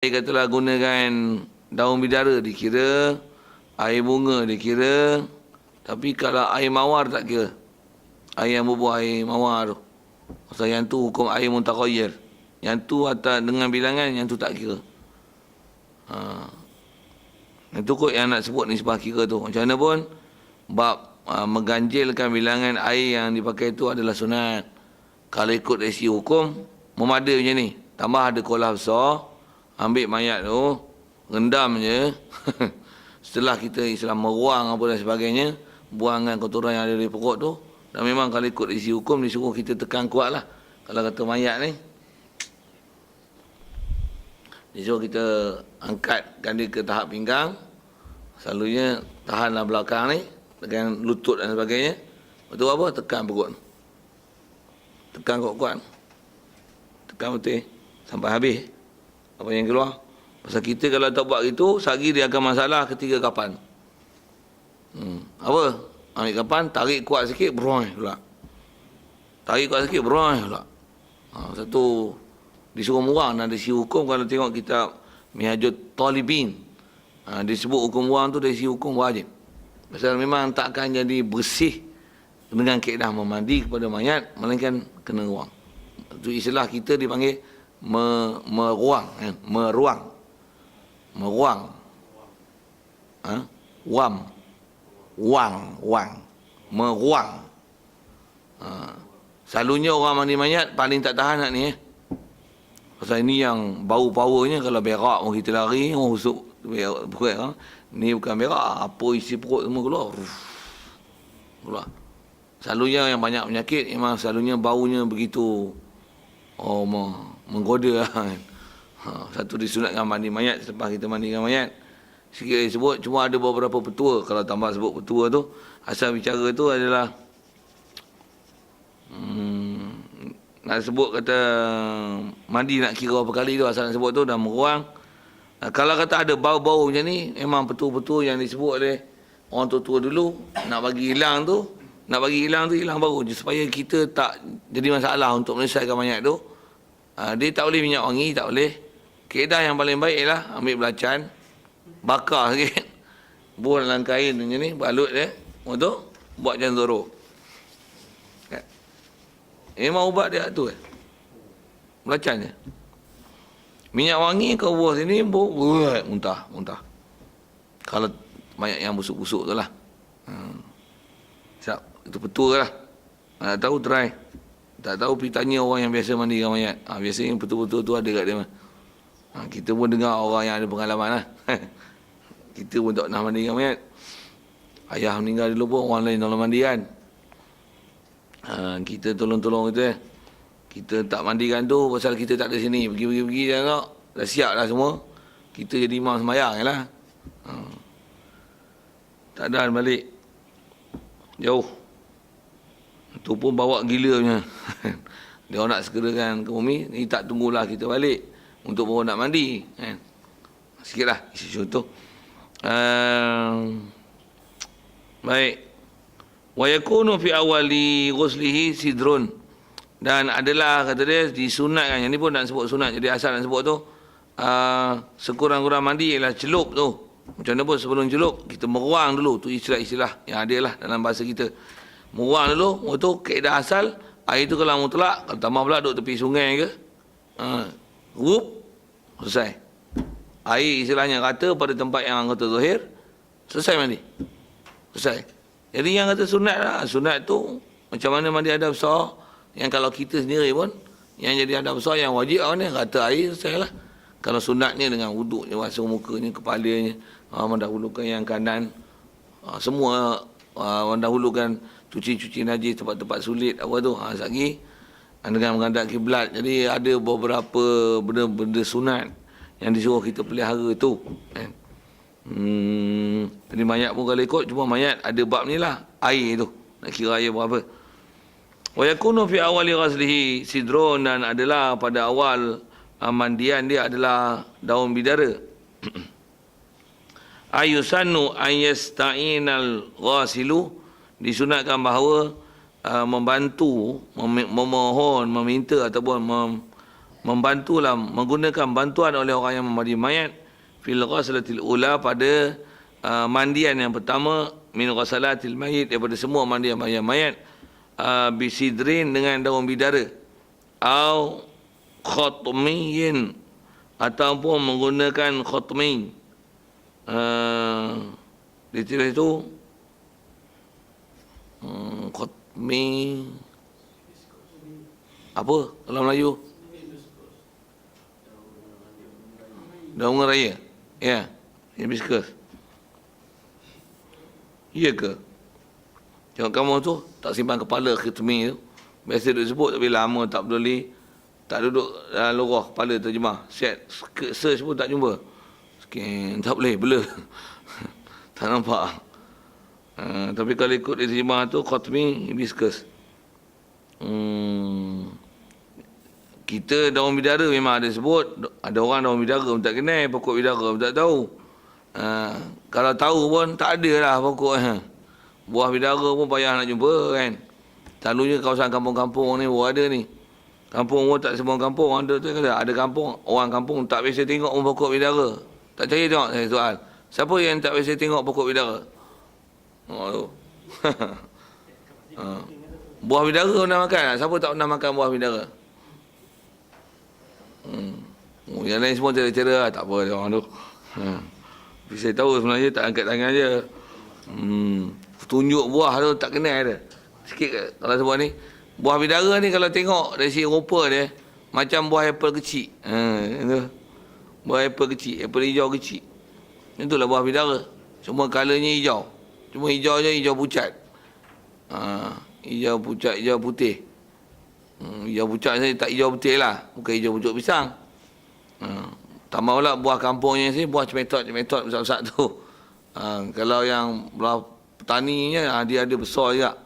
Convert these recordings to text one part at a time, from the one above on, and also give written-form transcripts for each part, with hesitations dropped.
katalah gunakan daun bidara dikira, air bunga dikira, tapi kalau air mawar tak kira. Air yang berbuah air mawar tu. Pasal yang tu hukum air muntaqayyir. Yang tu atas dengan bilangan, yang tu tak kira. Itu kot yang nak sebut nisbah kira tu. Macam mana pun, bab mengganjilkan bilangan air yang dipakai tu adalah sunat. Kalau ikut dari segi hukum, memada macam ni. Tambah ada kolah besar, ambil mayat tu, rendam je. Setelah kita Islam meruang apa dan sebagainya, buangkan kotoran yang ada di perut tu. Dan memang kalau ikut isi hukum, disuruh kita tekan kuat lah. Kalau kata mayat ni, disuruh kita angkatkan dia ke tahap pinggang. Selalunya tahanlah belakang ni, dengan lutut dan sebagainya. Betul apa? Tekan perut. Tekan kuat-kuat. Tekan betul sampai habis apa yang keluar. Pasal kita kalau tak buat itu, sehari dia akan masalah ketiga kapan. Apa? Ambil kapan, tarik kuat sikit, beroih pula. Tarik kuat sikit, beroih pula. Satu, disuruh murang. Dan dari sisi hukum, kalau tengok kitab Minhajut Talibin, disebut hukum murang tu dari sisi hukum wajib. Pasal memang tak akan jadi bersih dengan kaedah memandi kepada mayat, melainkan kena ruang. Itu istilah kita dipanggil meruang. Meruang. Wang. Meruang. Selalunya orang mandi mayat paling tak tahan nak ni. Pasal ini yang bau powernya, kalau berak pun kita lari, orang busuk berak. Ni bukan berak, apa isi perut semua keluar. Selalunya yang banyak penyakit, memang selalunya baunya begitu menggoda lah. Satu disunatkan mandi mayat selepas kita mandikan mayat. Sikit disebut, cuma ada beberapa petua. Kalau tambah sebut petua tu, asal bicara tu adalah nak sebut kata mandi nak kira berapa kali tu, asal nak sebut tu dah meruang. Kalau kata ada bau-bau macam ni, memang petua-petua yang disebut oleh orang tua-tua dulu, nak bagi hilang tu hilang bau je, supaya kita tak jadi masalah untuk menyelesaikan mayat tu. Dia tak boleh minyak wangi, tak boleh. Kaedah yang paling baik ialah ambil belacan, bakar sikit, buat dalam kain macam ni, balut dia, untuk buat macam zorok. Memang ubat dia tu belacan je. Minyak wangi kau buah sini, muntah. Kalau mayat yang busuk-busuk tu lah. Itu petua lah. Tak tahu try. Tak tahu pergi tanya orang yang biasa mandikan mayat. Biasanya betul-betul tu ada kat dia. Kita pun dengar orang yang ada pengalaman lah. Kita pun tak pernah mandikan mayat. Ayah meninggal dulu pun orang lain tolong mandikan. Kita tolong-tolong kita. Kita tak mandikan tu pasal kita tak ada sini. Pergi tengok. Dah siap dah semua. Kita jadi imam sembahyang je lah. Tak ada balik. Jauh. Tu pun bawa gila punya. Dia orang nak segerakan ke bumi, ni tak tunggulah kita balik untuk baru nak mandi. Sikitlah isi contoh. Baik. Wa yakunu fi awali ghuslihi sidrun. Dan adalah kata dia disunatkan. Yang ni pun nak sebut sunat. Jadi asal nak sebut tu sekurang-kurang mandi ialah celup tu. Macam mana pun sebelum celup kita meruang dulu. Tu istilah-istilah yang ada lah dalam bahasa kita. Meruang dulu, tu kaedah asal. Air tu kalau mutlak, kalau tambah pula duduk tepi sungai ke, selesai. Air istilahnya rata pada tempat yang kata zahir, selesai mandi. Selesai. Jadi yang kata sunat lah, sunat tu macam mana mandi adab besar, yang kalau kita sendiri pun, yang jadi adab besar, yang wajib ni, rata air, selesai lah. Kalau sunatnya dengan wuduknya, basuh mukanya, kepalanya, mendahulukan yang kanan, semua mendahulukan cuci-cuci najis tempat-tempat sulit apa tu, lagi dengan menghadap kiblat. Jadi ada beberapa benda-benda sunat yang disuruh kita pelihara tu. Jadi mayat pun kalau ikut, cuma mayat ada bab ni lah, air tu, nak kira air berapa. Wa yakunu fi awali ghaslihi sidrun, dan adalah pada awal mandian dia adalah daun bidara. Ayusannu an yasta'inal ghasilu, disunatkan bahawa membantu, memohon, meminta ataupun membantulah, menggunakan bantuan oleh orang yang memandi mayat fil ghaslatil ula pada mandian yang pertama min ghasalatil mayit, daripada semua mandian mayat bisidrin dengan daun bidara au khatmiyin ataupun menggunakan khatmi. Ditulis itu khatmi apa dalam Melayu? Daun raya. Ya, hibiscus. Ya ke? Tengok kamu tu tak simpan kepala khatmi tu. Biasa duk sebut tapi lama tak peduli. Tak duduk dalam lorah kepala terjemah. Search pun tak jumpa. Scan, tak boleh, blur. Tak nampak. Tapi kalau ikut terjemah tu, khatmi hibiscus. Kita daun bidara memang ada sebut. Ada orang daun bidara pun tak kenal, pokok bidara pun tak tahu. Kalau tahu pun tak ada lah pokok. Buah bidara pun payah nak jumpa kan. Selalunya kawasan kampung-kampung ni ada ni. Kampung pun tak semua kampung ada tu kan. Ada kampung, orang kampung tak biasa tengok pokok bidara. Tak percaya tengok saya soal. Siapa yang tak biasa tengok pokok bidara? Oh. Buah bidara pernah makan tak? Siapa tak pernah makan buah bidara? Yang lain semua cara-cara tak apa dia orang tu. Tapi saya tahu sebenarnya tak angkat tangan je. Tunjuk buah tu tak kenal ada. Sikit kalau sebut ni. Buah bidara ni kalau tengok dari segi rupa dia macam buah apple kecil. Itu. Buah apple kecil, apple hijau kecil. Itulah buah bidara. Semua colornya hijau. Cuma hijau je hijau pucat. Hijau pucat, hijau putih. Hijau pucat saya tak hijau putih lah. Bukan hijau pucuk pisang. Tambah pula buah kampungnya sini, buah cemetot besar-besar tu. Kalau yang belah petaninya, dia ada besar juga.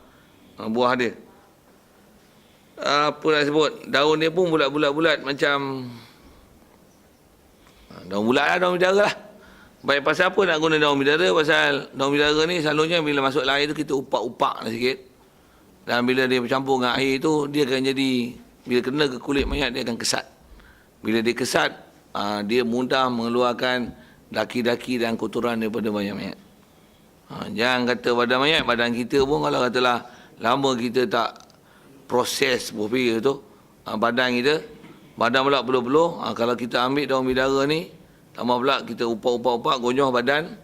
Buah dia. Apa nak sebut? Daun dia pun bulat-bulat macam daun bulat lah, daun bidara lah. Baik pasal apa nak guna daun bidara? Pasal daun bidara ni selalunya bila masuk air tu kita upak-upak sikit. Dan bila dia bercampur dengan air tu, dia akan jadi, bila kena ke kulit mayat dia akan kesat. Bila dia kesat, dia mudah mengeluarkan daki-daki dan kotoran daripada mayat-mayat. Jangan kata badan mayat, badan kita pun kalau katalah lama kita tak proses berpikir tu, badan kita, badan pula peluh-peluh, kalau kita ambil daun bidara ni, tambah pula kita upak-upak, gonyoh badan,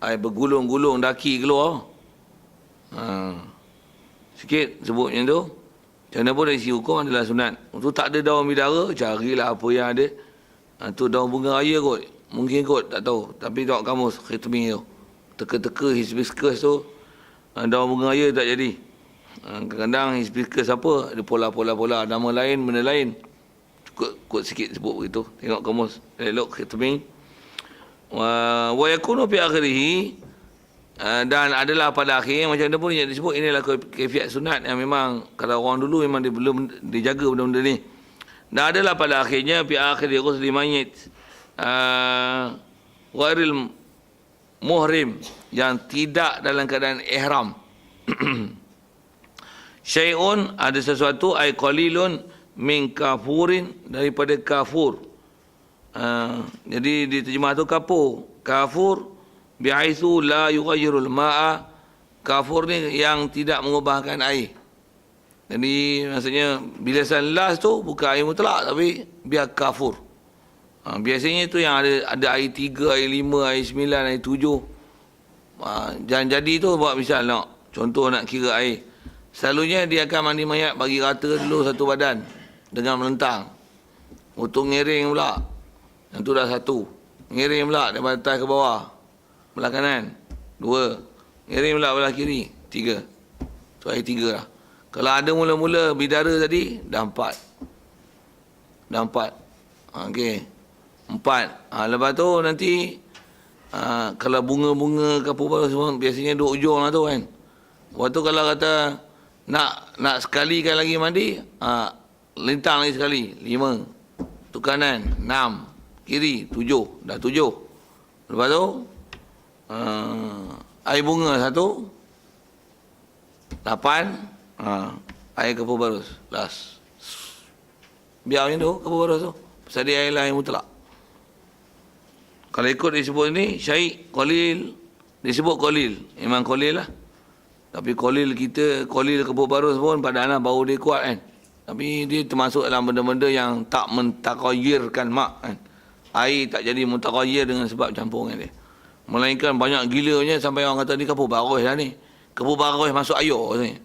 air bergulung-gulung daki keluar. Sikit sebutnya tu. Macam mana pun dari sisi hukum adalah sunat. Untuk tak ada daun bidara, carilah apa yang ada. Tu daun bunga raya kot. Mungkin kot, tak tahu. Tapi tengok kamu khitmi tu. Teka-teka hibiscus tu, daun bunga raya tak jadi. Kadang-kadang hibiscus apa, ada pola-pola, nama lain, benda lain. Cukup kot sikit sebut begitu. Tengok kamu elok khitmi. Wa yakunu fi akhirih, dan adalah pada akhir macam mana pun yang disebut, inilah kefiat sunat yang memang kalau orang dulu memang dia belum dijaga benda-benda ni. Dan adalah pada akhirnya fi akhir ghusli mayit ghairil muhrim, yang tidak dalam keadaan ihram. Syai'un, ada sesuatu, ay qalilun min kafurin, daripada kafur. Jadi diterjemah tu kafur bi'aitsu la yughayyirul ma'a. Kafur ni yang tidak mengubahkan air. Jadi maksudnya bilasan las tu bukan air mutlak tapi biar kafur. Biasanya tu yang ada air 3, air 5, air 9, air 7. Jangan jadi tu buat misal nak contoh nak kira air. Selalunya dia akan mandi mayat bagi rata dulu satu badan dengan melentang. Untuk ngiring pula. Yang tu dah satu. Ngiring pula daripada atas ke bawah. Belah kanan 2. Ngiring pula belah kiri 3. So air 3 lah. Kalau ada mula-mula bidara tadi dah 4. Dah 4. Okey. 4. Lepas tu nanti kalau bunga-bunga ke apa semua biasanya duduk ujung lah tu kan. Lepas tu kalau kata nak sekali kan lagi mandi, lintang lagi sekali 5. Tu kanan 6. Kiri 7. Dah 7. Lepas tu air bunga 1. 8. Air kapur barus last. biar macam tu, kabur baros tu. Pasal dia air lain mutlak. Kalau ikut disebut ni, Syahid, Qalil, disebut Qalil. Memang Qalil lah. Tapi Qalil kita, Qalil kabur baros pun padahal bau dia kuat kan. Tapi dia termasuk dalam benda-benda yang tak mentakayirkan mak kan. Air tak jadi mentakayir dengan sebab campuran dia. Melainkan banyak gilanya sampai orang kata ni kabur baros lah ni. Kabur baros masuk air ni.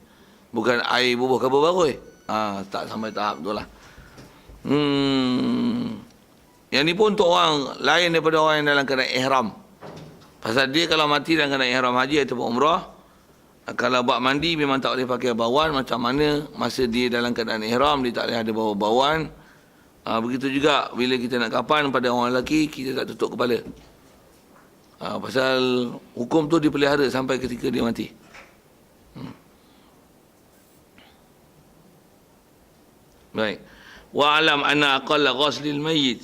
Bukan air bubuh kabur baros. Tak sampai tahap tu lah. Yang ni pun untuk orang lain daripada orang yang dalam keadaan ihram. Pasal dia kalau mati dalam keadaan ihram haji ataupun umrah, kalau buat mandi memang tak boleh pakai bauan. Macam mana masa dia dalam keadaan ihram, dia tak boleh ada bauan. Begitu juga bila kita nak kapan pada orang lelaki, kita tak tutup kepala. Pasal hukum tu dipelihara sampai ketika dia mati. Baik. Wa alam anna aqalla ghuslil mayyit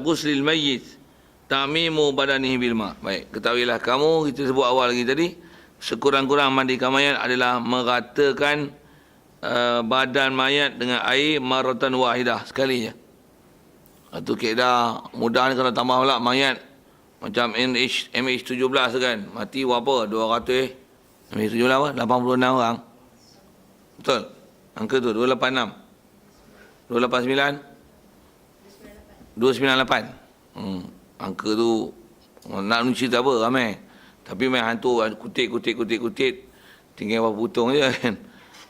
ghuslil mayyit ta'mimu badanihi bil ma. Baik, ketahuilah kamu, kita sebut awal lagi tadi, sekurang-kurang mandikan mayat adalah meratakan badan mayat dengan air maratan wahidah, sekali je. Itu kaedah mudah ni. Kalau tambah pula mayat macam MH17 kan, mati berapa? 200 MH17 apa? 86 orang. Betul? Angka tu 286 289 298. Angka tu nak cerita apa ramai. Tapi main hantu kutip tinggal berapa putung je kan.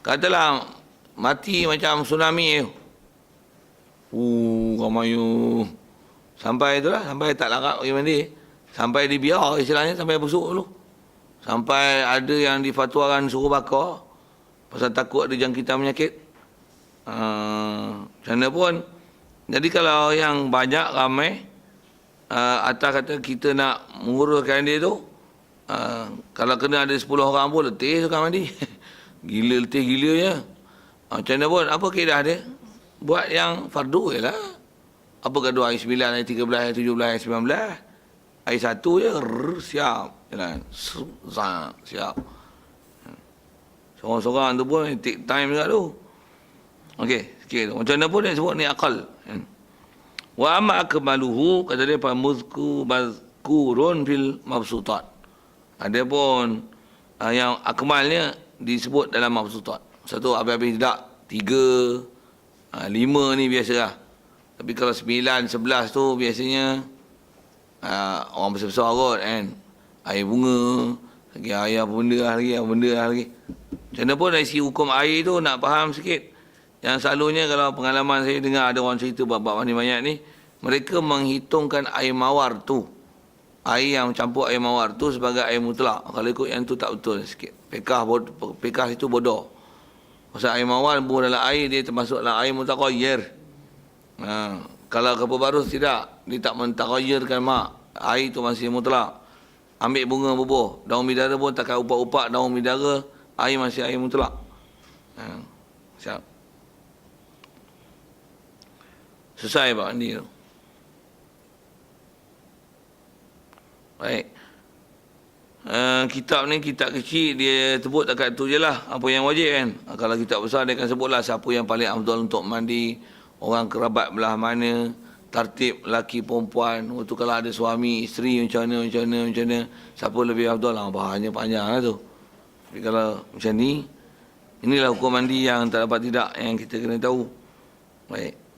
Katalah mati macam tsunami tu. Ramai you. Sampai itulah, sampai tak larat pergi mandi. Sampai dibiar istilahnya, sampai busuk dulu. Sampai ada yang difatwakan suruh bakar pasal takut ada jangkitan penyakit. Macam mana pun. Jadi kalau yang banyak ramai, atas kata kita nak menguruskan dia tu, kalau kena ada 10 orang pun letih suka mandi. Letih gila je. Macam mana pun, apa keedah dia? Buat yang fardu je lah. Apa gaduh air 9, air 13, air 17, air 19. Air 1 je, siap. Jalan. Siap. Seorang-seorang tu pun take time juga tu. Okey, sikit tu. Macam mana pun dia sebut ni akal. Wa amma akmaluhu, kata dia mazkurun fil mabsutat. Ada pun yang akmalnya disebut dalam mabsutat. Satu habis-habis tidak, 3, 5 ni biasalah. Tapi kalau 9, 11 tu biasanya orang besar-besar kot kan. Air bunga, lagi air apa benda lagi. Macam mana pun dari segi hukum air tu nak faham sikit. Yang selalunya kalau pengalaman saya dengar ada orang cerita bab mandi mayat ni, mereka menghitungkan air mawar tu, air yang campur air mawar tu sebagai air mutlak. Kalau ikut yang tu tak betul sikit. Pekah itu bodoh. Pasal air mawar buah dalam air, dia termasuk dalam air mutaqayyir. Kalau kabur barus tidak, dia tak mentaghayirkan mak. Air tu masih mutlak. Ambil bunga bubuh, daun bidara pun takkan upak-upak daun bidara, air masih air mutlak. Siap. Selesai Pak Andi tu. Baik. Kitab ni kitab kecil, dia sebut dekat tu je lah apa yang wajib kan. Kalau kitab besar dia akan sebutlah siapa yang paling afdal untuk mandi, orang kerabat belah mana, tartib laki perempuan, waktu kalau ada suami, isteri macam mana, siapa lebih afdal lah, panjang lah tu. Tapi kalau macam ni, inilah hukum mandi yang tak dapat tidak yang kita kena tahu. Baik.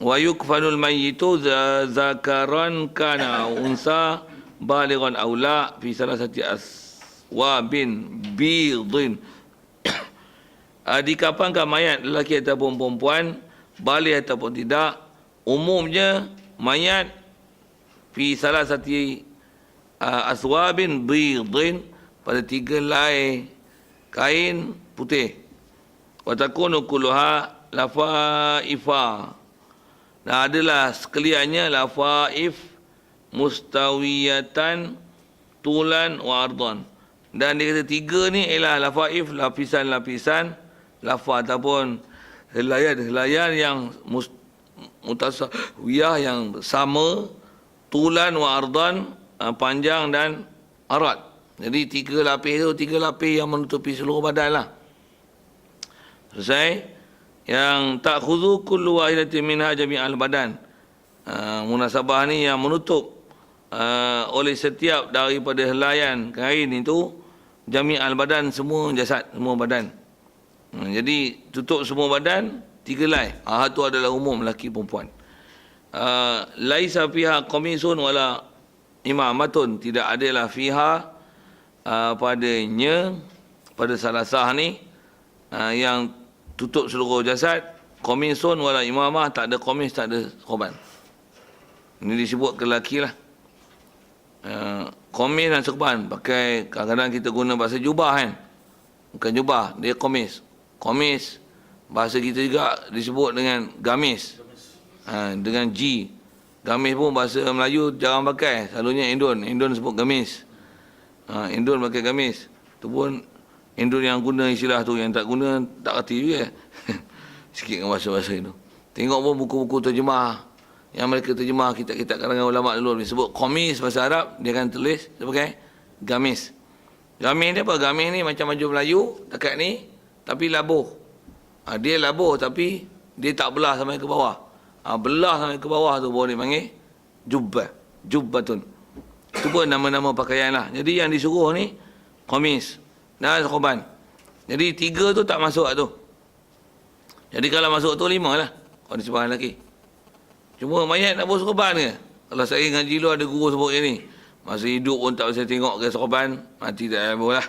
Wa yukfanul mayyitu zakaran kana unsa balighan aw la fi salasati aswabin bidin. Dikapankan mayat lelaki ataupun perempuan, baligh ataupun tidak, umumnya mayat fi salasati aswabin bidin, pada 3 helai kain putih. Wa takunu kulluha lafaifa. Dan adalah sekaliannya lafaif mustawiyatan tulan wa ardan. Dan dia kata 3 ni ialah lafaif, lapisan-lapisan lafaz ataupun helaian yang mutasawiyah, yang sama, tulan wa ardan, panjang dan arat. Jadi 3 lapis tu 3 lapis yang menutupi seluruh badan lah. Selesai. Yang tak khudu kullu wahidatin minha jami'al badan. Munasabah ni yang menutup oleh setiap daripada helaian kain itu jami'al badan, semua jasad, semua badan. Jadi tutup semua badan, 3 helai. Itu adalah umum lelaki perempuan. Laisa fiha qamisun wala imamatun, tidak adalah fiha padanya, pada salasah ni yang tutup seluruh jasad, qamisun wala imamah, tak ada qamis, tak ada sorban. Ini disebut ke lelaki lah. Qamis dan sorban pakai, kadang-kadang kita guna bahasa jubah kan, bukan jubah, dia qamis. Qamis bahasa kita juga disebut dengan gamis, dengan G. Gamis pun bahasa Melayu jarang pakai, selalunya Indon sebut gamis. Indon pakai gamis. Tu pun Indon yang guna istilah tu, yang tak guna tak erti juga. Sikit dengan bahasa-bahasa itu. Tengok pun buku-buku terjemah yang mereka terjemah kitab-kitab karangan ulama dulu, disebut qamis bahasa Arab, dia akan tulis dia pakai gamis. Gamis ni apa? Gamis ni macam baju Melayu dekat ni, tapi labuh. Dia labuh tapi dia tak belah sampai ke bawah. Belah sampai ke bawah tu baru dia panggil jubbah. Jubbatun. Itu pun nama-nama pakaian lah. Jadi yang disuruh ni qamis dan sorban. Jadi 3 tu tak masuk tu. Jadi kalau masuk tu 5 lah kalau disebut lelaki. Cuma mayat nak bawa sorban ke? Kalau saya ngaji lu ada guru sebut yang ni, masa hidup pun tak bisa tengok ke sorban, mati tak payah bawa lah.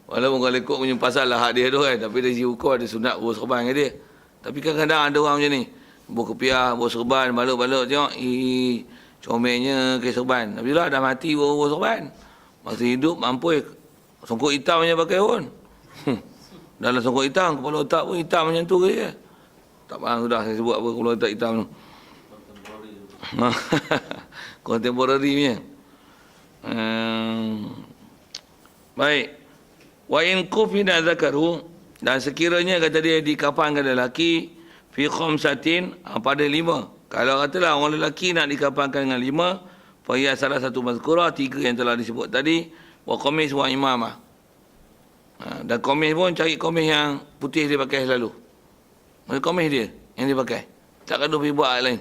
Walaupun kalau ikut punya pasal lah hak dia tu kan, tapi dari sisi hukum ada sunat bawa sorban ke dia. Tapi kadang-kadang ada orang macam ni, bawa kepiah, bawa sorban, balok-balok tengok, comelnya ke sorban. Tapi lah dah mati bawa sorban. Masa hidup mampu songkok hitam je pakai pun. Dalam songkok hitam, kepala otak pun hitam macam tu ke dia. Tak faham sudah saya sebut apa kepala otak hitam tu. Contemporary punya. Baik. Wa in kufina zakaru, dan sekiranya kata dia dikafankan lelaki fi khamsatin, pada 5. Kalau katalah orang lelaki nak dikafankan dengan 5, fa ya salah satu mazkurah, 3 yang telah disebut tadi, wa qamis wa imamah. Dan qamis pun cari qamis yang putih dia pakai selalu. Qamis dia yang dia pakai. Tak ada pergi buat lain.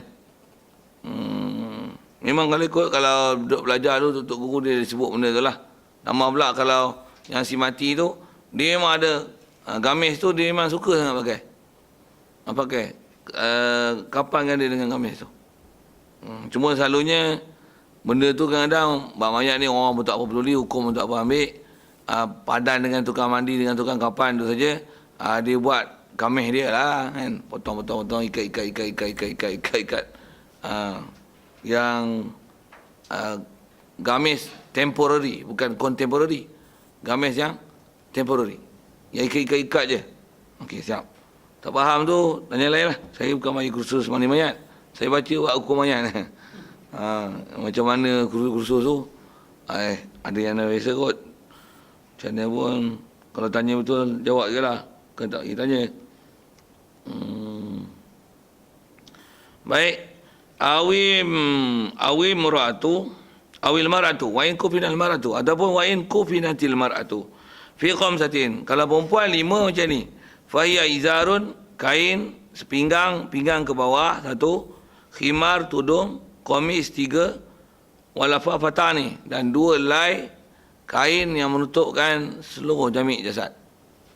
Memang kalau ikut, kalau duduk belajar tu, tutup guru dia sebut benda tu lah. Nama pula kalau yang si mati tu, dia memang ada gamis tu, dia memang suka sangat pakai. Pakai. Kapankan dia dengan gamis tu. Cuma selalunya, benda tu kadang-kadang, bak mayat ni orang pun tak apa peduli, hukum pun tak apa ambil. Padan dengan tukang mandi, dengan tukang kapan tu saja, dia buat gamis dia lah kan. Potong-potong, ikat. Yang gamis temporary, bukan contemporary. Gamis yang temporary. Yang ikat je. Okey, siap. Tak faham tu, tanya lain lah. Saya bukan bagi kursus mandi mayat. Saya baca buat hukum mayat. Macam mana kursus tu? Ada yang dah biasa kot. Macam mana pun, kalau tanya betul, jawab je lah. Kan tak kita tanya. Baik. Awil mar'atu wa in kufinal mar'atu, ataupun wa in kufinatil mar'atu fi khamsatin. Kalau perempuan 5 macam ni, fa hiya izarun, kain sepinggang, pinggang ke bawah 1, khimar tudung, qamis 3, walafafatani, dan 2 helai kain yang menutupkan seluruh jamik jasad.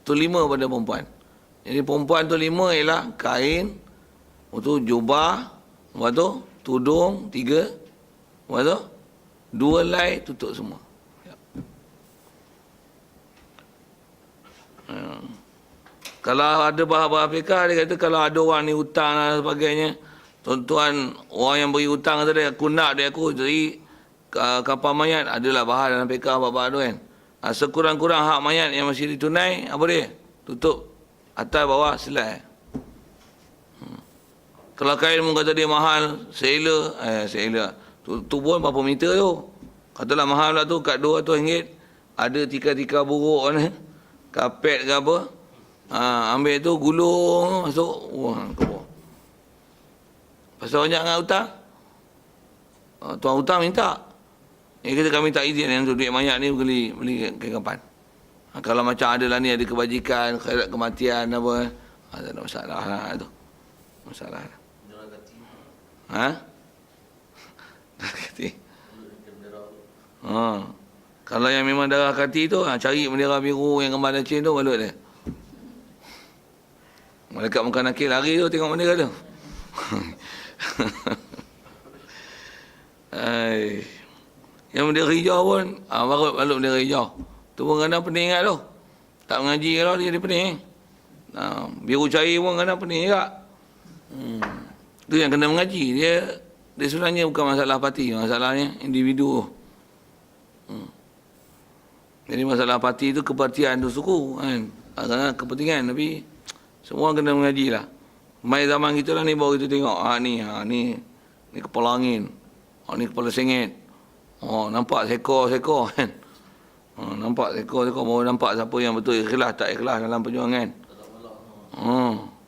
Tu 5 pada perempuan. Jadi perempuan tu 5 ialah kain, itu jubah, lepas tu tudung 3, lepas tu 2 helai tutup semua. Kalau ada bahasa fikah, dia kata kalau ada orang ni hutang dan sebagainya, tuan-tuan orang yang beri hutang kata dia, aku nak dia aku jadi kapal mayat, adalah bahas dalam fikah bab-bab tu kan. Sekurang-kurang hak mayat yang masih ditunai, apa dia? Tutup atas bawah selai. Kalau kain pun kata dia mahal, sela. Tu pun berapa meter tu? Katalah mahal lah tu, kat RM200. Ada tika-tika buruk ni, kapet ke apa. Ambil tu, gulung, masuk. Wah, kebun. Pasal banyak dengan hutang. Tuan hutang minta. Dia kata kami tak izin yang tu duit mayat ni beli kain kapan. Kalau macam adalah ni, ada kebajikan, khairat kematian apa, tak ada masalah lah tu. Masalah lah. Ha? Darah kati. Kalau yang memang darah kati tu, cari bendera biru yang gambar Aceh tu, balut dia. Malaikat muka nakil lari tu tengok bendera tu. Yang bendera hijau pun, balut bendera hijau. Tu pun kadang pening kat tu. Tak mengaji kalau dia jadi pening. Biru cair pun kadang pening juga. Tu yang kena mengaji. Dia sebenarnya bukan masalah parti, masalahnya individu. Jadi masalah parti tu kepartian tu suku kan. Kadang kepentingan, tapi semua kena mengaji lah. Mai zaman kita lah ni baru kita tengok. Ni kepala angin. Ni kepala sengit. Nampak sekor-sekor kan. Nampak sekor-sekor, baru nampak siapa yang betul ikhlas tak ikhlas dalam perjuangan.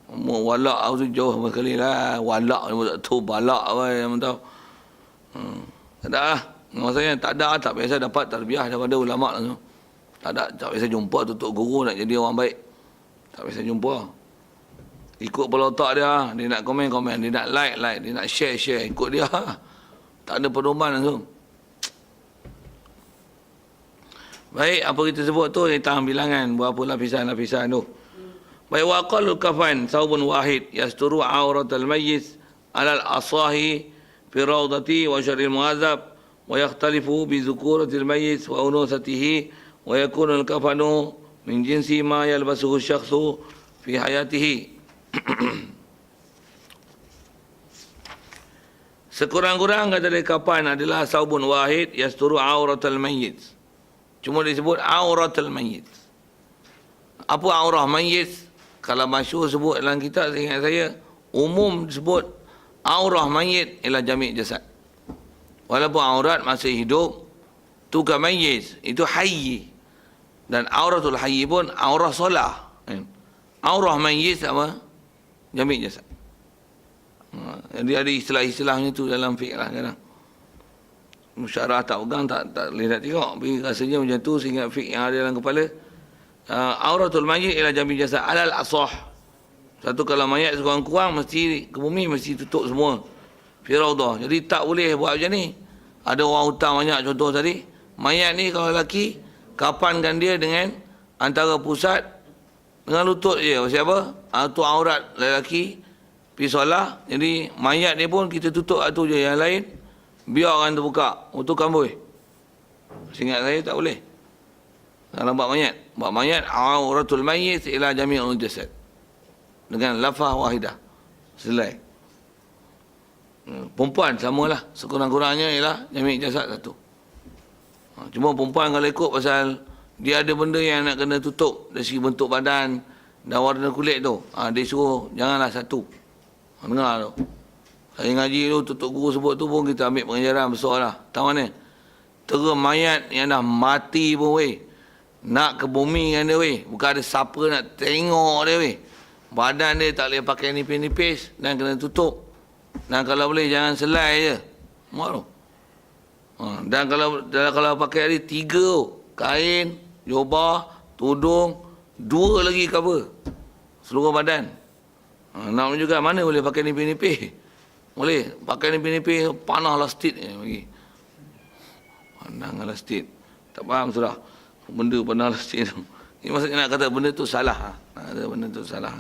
Walak tu jauh sama sekali lah. Walak ni tak tahu, balak apa yang tahu. Tak ada lah. Maksudnya tak ada, tak biasa dapat tarbiyah daripada ulama' langsung. Tak ada, tak biasa jumpa tutup guru nak jadi orang baik. Tak biasa jumpa. Ikut kepala otak dia. Dia nak komen, dia nak like. Dia nak share. Ikut dia. Tak ada pedoman langsung. Baik, apa kita sebut tu, tentang bilangan berapa lapisan-lapisan tu. Baik, waqalul kafan saubun wahid yasturu auratal mayyit alal asahi fi rawdati wa syaril mu'adzab wa yakhtalifu bi zukuratil mayyit wa unusatihi wa yakunu al-kafanu min jinsi ma yalbasuhu syakhsu fi hayatihi. Sekurang-kurang kata dia kapan adalah saubun wahid yasturu auratal mayyit. Cuma disebut auratal mayyit. Apa aurah mayyit? Kalau masyhur sebut dalam kitab, seingat saya, umum disebut aurah mayyit ialah jami' jasad. Walaupun aurat masih hidup, tu kan mayyit, itu hayy. Dan auratul hayy pun aurah solah. Aurah mayyit apa? Jami' jasad. Jadi ada istilah-istilahnya tu dalam fiqh lah kadang. Musyarah tak pegang, tak boleh nak tengok. Tapi rasanya macam tu sehingga fiqh yang ada dalam kepala. Auratul mayyit ialah jami' jasad alal asah. Satu, kalau mayat sekurang-kurang mesti ke bumi, mesti tutup semua. Firaudah. Jadi tak boleh buat macam ni. Ada orang hutang banyak contoh tadi. Mayat ni kalau lelaki, kapankan dia dengan antara pusat dengan lutut je. Pasal apa? Tu aurat lelaki, pergi solat. Jadi mayat ni pun kita tutup tu je. Yang lain, biar orang terbuka. Untuk kamboi. Seingat saya tak boleh. Kalau buat mayat. Buat mayat, auratul mayyit ila jami'ul jasad. Dengan lafaz wahidah. Selai. Perempuan samalah. Sekurang-kurangnya ialah jami' jasad satu. Cuma perempuan kalau ikut pasal dia ada benda yang nak kena tutup dari segi bentuk badan dan warna kulit tu. Dia suruh janganlah satu. Dengar tu. Saya ngaji tu, tutup guru sebut tu pun kita ambil pengajaran besar lah. Tahu mana? Tera mayat yang dah mati pun weh. Nak ke bumi dengan dia weh. Bukan ada siapa nak tengok dia weh. Badan dia tak boleh pakai nipis-nipis dan kena tutup. Dan kalau boleh jangan selai je. Muat tu. Dan kalau pakai hari 3 tu. Kain, jubah, tudung, 2 lagi cover. Seluruh badan. Nak juga mana boleh pakai nipis-nipis. Boleh. Pakai nipis-nipis panah lastik je bagi. Panah lastik. Tak faham sudah. Benda panah lastik tu. Ini maksudnya nak kata benda tu salah. Benda tu salah.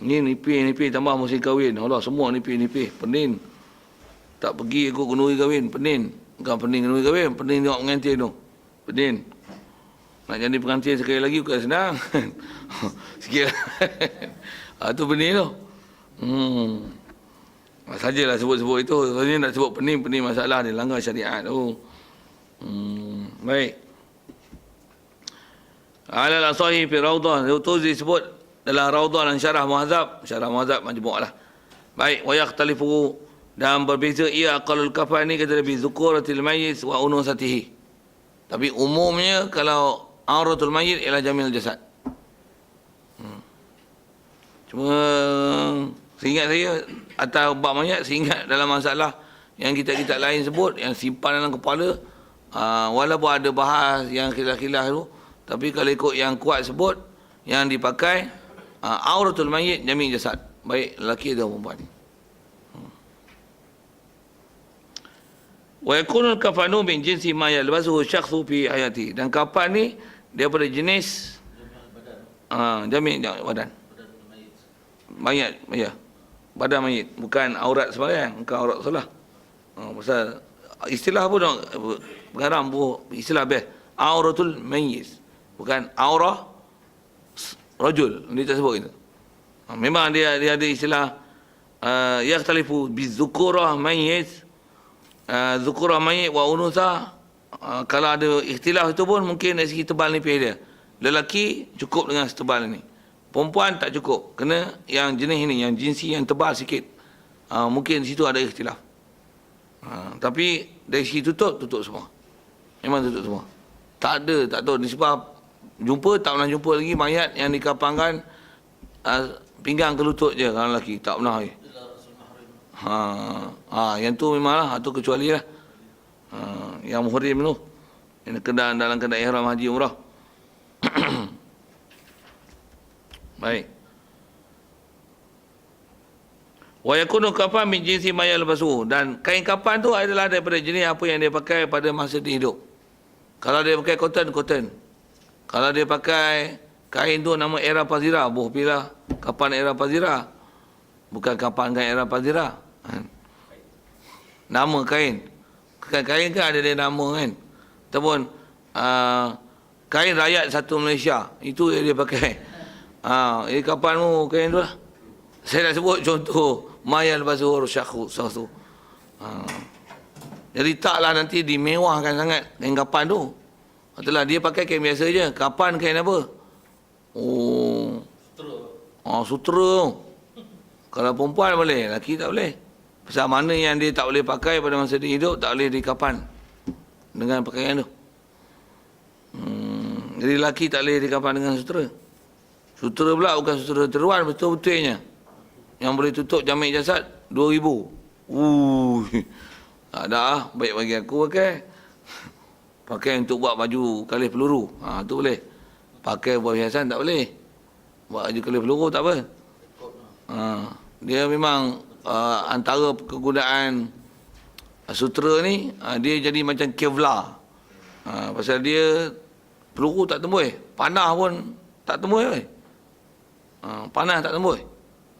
Ni nipis-nipis tambah musim kahwin. Allah, semua nipis-nipis. Pening. Tak pergi ikut kenduri kahwin. Pening. Bukan pening kenduri kahwin. Pening tengok pengantin tu. Pening. Nak jadi pengantin sekali lagi bukan senang. Sikit lah. Tu pening tu. Sajalah sebut-sebut itu. Sebenarnya nak sebut pening masalah dia. Langgar syariat tu. Baik. Alal asahi fi rawdah. Itu disebut dalam rawdah dan syarah muhadzab. Syarah muhadzab majmu' lah. Baik. Wa yakhtalifu. Dan berbeza ia aqalul kafan ni kata lebih zukuratil mayyit wa unusatihi. Tapi umumnya kalau auratul mayyit ialah jamil jasad. Cuma seingat saya atau bab mayat, seingat dalam masalah yang kita lain sebut yang simpan dalam kepala, walaupun ada bahas yang khilaf-khilaf tu, Tapi kalau ikut yang kuat sebut, yang dipakai auratul mayyit jami' jasad, baik lelaki atau perempuan. Wa yakunu al-kafanu min jinsi ma yalbasuhu syakhsu fi hayati. Dan kafan ni daripada jenis jami' badan. Mayat, ya. Badan mayit, bukan aurat sembahyang, bukan aurat solat. Pasal istilah pun pengarang istilah best. Auratul mayyit. Bukan aurah rajul. Dia tak sebut itu. Memang dia ada istilah yakhtalifu bizukurah mayyit. Zukurah mayyit wa unutha. Kalau ada ikhtilaf itu pun mungkin dari segi tebal nipis dia. Lelaki cukup dengan setebal ini. Perempuan tak cukup. Kena yang jenis ini, yang jinsi yang tebal sikit. Mungkin di situ ada ikhtilaf. Tapi dari segi tutup semua. Memang tutup semua. Tak ada, tak tahu. Sebab jumpa, tak pernah jumpa lagi mayat yang dikapangkan pinggang ke lutut je kalau lelaki. Tak pernah lagi. Yang tu memanglah, tu kecuali lah. Yang muhrim tu. Yang dalam keadaan ihram haji umrah. Baik. Wa yakunu kafan min jinsi ma yalbasu. Dan kain kafan tu adalah daripada jenis apa yang dia pakai pada masa dia hidup. Kalau dia pakai cotton. Kalau dia pakai kain tu nama era Pazira, buh pilah kafan era Pazira. Bukan kafan kain era Pazira. Nama kain. Kain kan ada dia nama kan. Ataupun kain rakyat satu Malaysia. Itu yang dia pakai. Ini kapanmu kain tu lah. Saya nak sebut contoh mayal basur syakhu satu. Jadi taklah nanti dimewahkan sangat kain kapan tu. Itulah dia pakai kain biasa je. Kapan kain apa? Sutera. Kalau perempuan boleh, lelaki tak boleh. Pasal mana yang dia tak boleh pakai pada masa dia hidup, tak boleh dikapan dengan pakaian tu. Jadi lelaki tak boleh dikapan dengan sutera. Sutera pula bukan sutera teruan betul-betulnya. Yang boleh tutup jami' jasad 2,000. Tak ada baik bagi aku pakai. Pakai untuk buat baju kalih peluru. Tu boleh. Pakai buat hiasan tak boleh. Buat baju kalih peluru tak apa. Dia memang antara kegunaan sutera ni, dia jadi macam Kevlar. Pasal dia peluru tak tembus. Panah pun tak tembus. Panah tak tembus.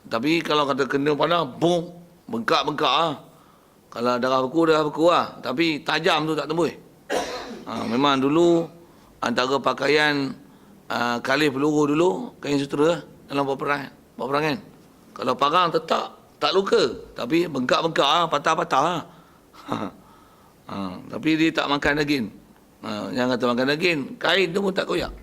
Tapi kalau kata kena panah, boom, bengkak-bengkak. Kalau darah beku lah. Tapi tajam tu tak tembus. Memang dulu antara pakaian kalih peluru dulu, kain sutera dalam peperangan. Kalau parang tetap tak luka. Tapi bengkak-bengkak, patah-patah. Tapi dia tak makan daging. Yang kata makan daging, kain tu pun tak koyak.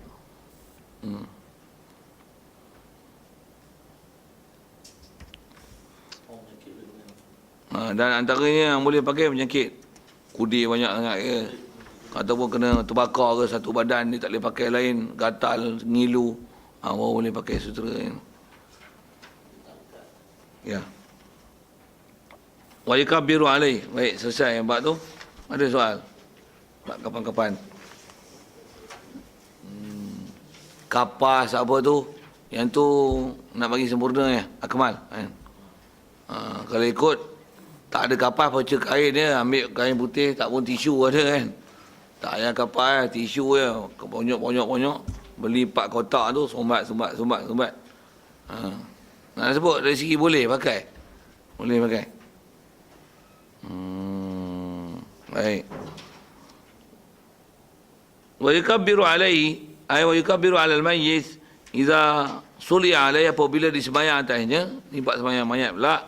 Dan antaranya yang boleh pakai penyakit kudi banyak sangat ke, ataupun kena terbakar ke satu badan, dia tak boleh pakai lain, gatal, ngilu, baru boleh pakai sutera. Ya. Wa yakbiru alai. Baik, selesai yang bab tu. Ada soal? Bab kapan-kapan. Kapas apa tu? Yang tu nak bagi sempurna ya, akmal. Kalau ikut tak ada kapas, baca kain dia, ambil kain putih, tak pun tisu ada kan. Tak payah kapas, tisu je, ponyok-ponyok, beli 4 kotak tu, sumbat. Nak sebut dari segi boleh pakai. Boleh pakai. Baik. Wa yukabbiru alaihi, ay wa yukabbiru alal mayyit idza suli alaihi, apabila disembahyang atasnya, nimpak sembahyang mayat pula.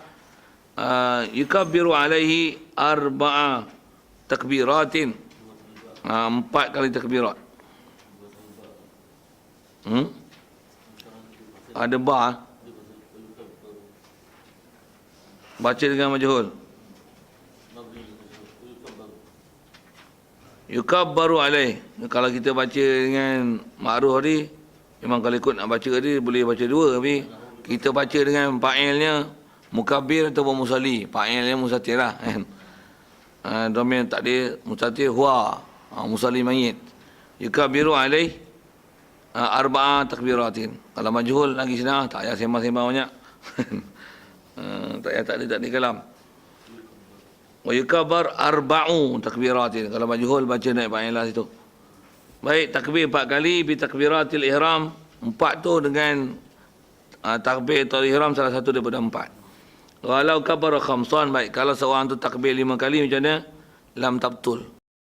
Yukabbiru alaihi 4 takbiratin. 4 kali takbirat. Ada ba. Baca dengan majhul. Yukabbaru alaih. Kalau kita baca dengan ma'ruf tadi, memang kalau ikut nak baca tadi boleh baca 2, tapi kita baca dengan fa'ilnya mukabbir ataupun musalli. Fa'ilnya musatir lah kan. Domain takdir musatir huwa, musalli mayyit. Yukabbiru alaih arba'ah takbiratin. Kalau majhul lagi senang, tak payah sembang-sembang banyak. Tak ada kalam. Wa yukabbar arba'u takbiratin. Kalau majhul baca naik fa'ilah situ. Baik, takbir 4 kali bi takbiratil ihram. 4 tu dengan takbir atau ihram salah satu daripada 4. Walau kabbara khamsan, baik kalau seorang tu takbir 5 kali macam mana? Lam tabtul.